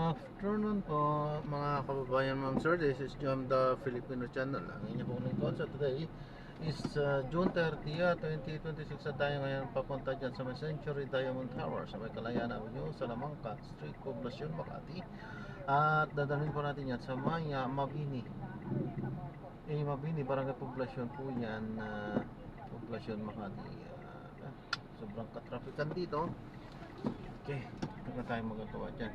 Afternoon po mga kababayan, ma'am sir. This is Jam the Filipino channel. Ang inyong pong lingkod. So today is June 30, 2026 na tayo ngayon papunta dyan sa may Century Diamond Tower sa may Kalayaan Avenue, Salamanca Street, Poblacion, Makati. At dadalhin po natin yan sa Maya, Mabini. Mabini, Barangay Poblacion po yan, Poblacion, Makati. Sobrang katrafikan dito. Okay, ito na tayo magagawa dyan.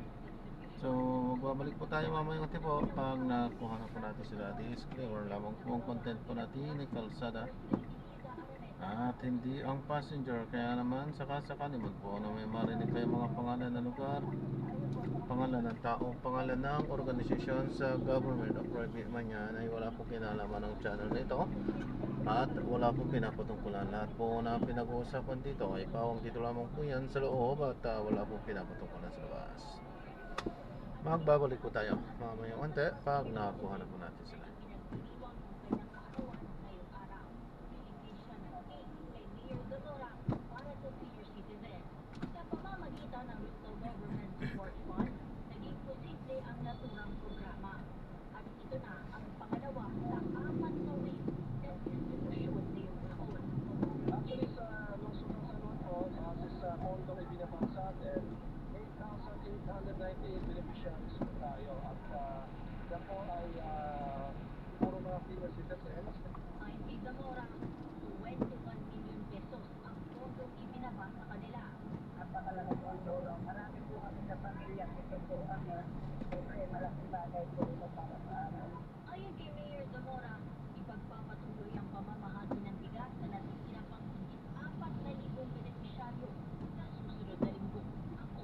So, babalik po tayo mamaya kasi po pag nakuha na po natin sila disclaimer lamang po ang content po natin ay kalsada at hindi ang passenger. Kaya naman sakasakaliman po na may marinig kayo mga pangalan ng lugar, pangalan ng tao, pangalan ng organisasyon sa government o private man yan ay wala po kinalaman ng channel nito at wala po pinapatungkulan. Lahat po na pinag-uusapan dito ay pawang dito lamang po yan sa loob at wala po pinapatungkulan sa labas. Magbabalik po tayo mamaya konti pag nakakuha na po natin sila. Beneficiaries tayo at yan po ay puro mga senior citizens. Kay Zamora, 21 million pesos ang pondong ibinaba sa kanila. Napakalaking pondo. Marami po kami sa pamilya ito po ang siyempre malaking bagay po ito para sa amin. Ayon kay Mayor Zamora, ipagpapatuloy ang pamamahagi ng bigas na natitira pang higit 4,000 benepisyaryo sa susunod na linggo. Ako,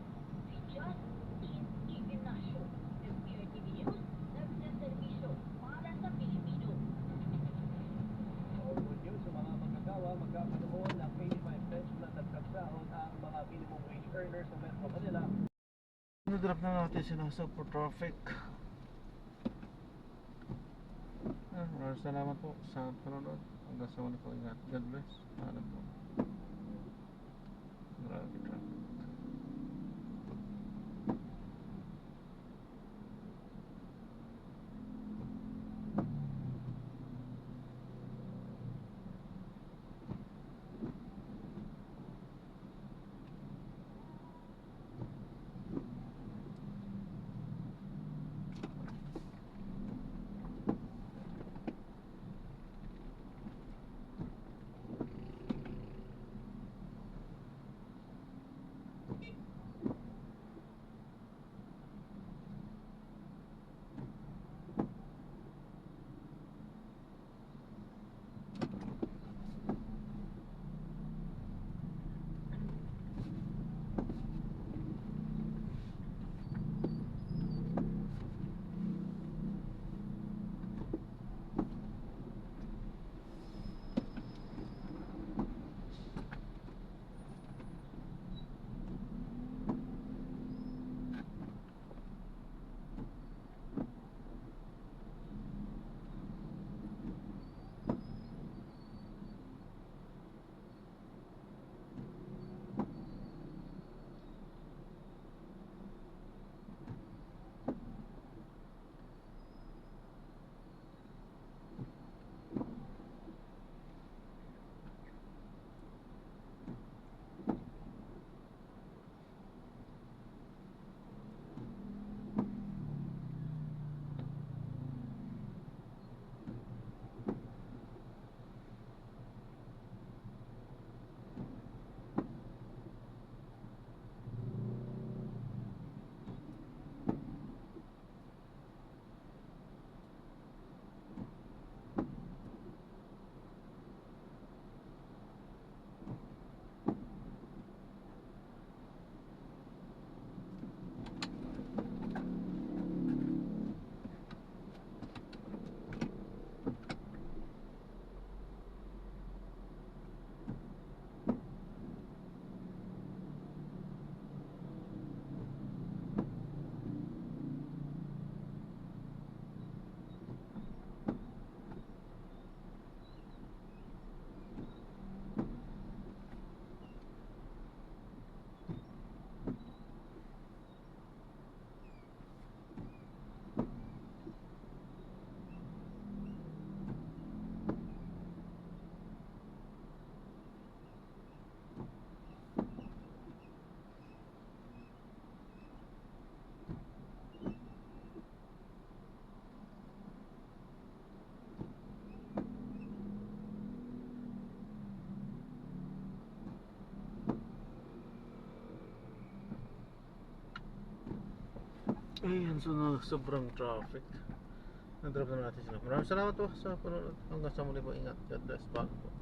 si Justin Ignacio, MPRTV News, nagsaservisyo para sa Pilipino. Good news sa mga magagawa, magkakaroon ng 85 pesos na nagkagsahon ang mga minimum wage earners sa Metro Manila. Drop na natin sila sa traffic. Maraming salamat po sa panonood. Hanggang sa muli po, ingat. God bless. Ano po. Grabe traffic. Ayun, so sobrang traffic. Na-drop na natin sila. Maraming salamat po sa panonood. Hanggang sa muli po. Ingat. God bless. Bye po.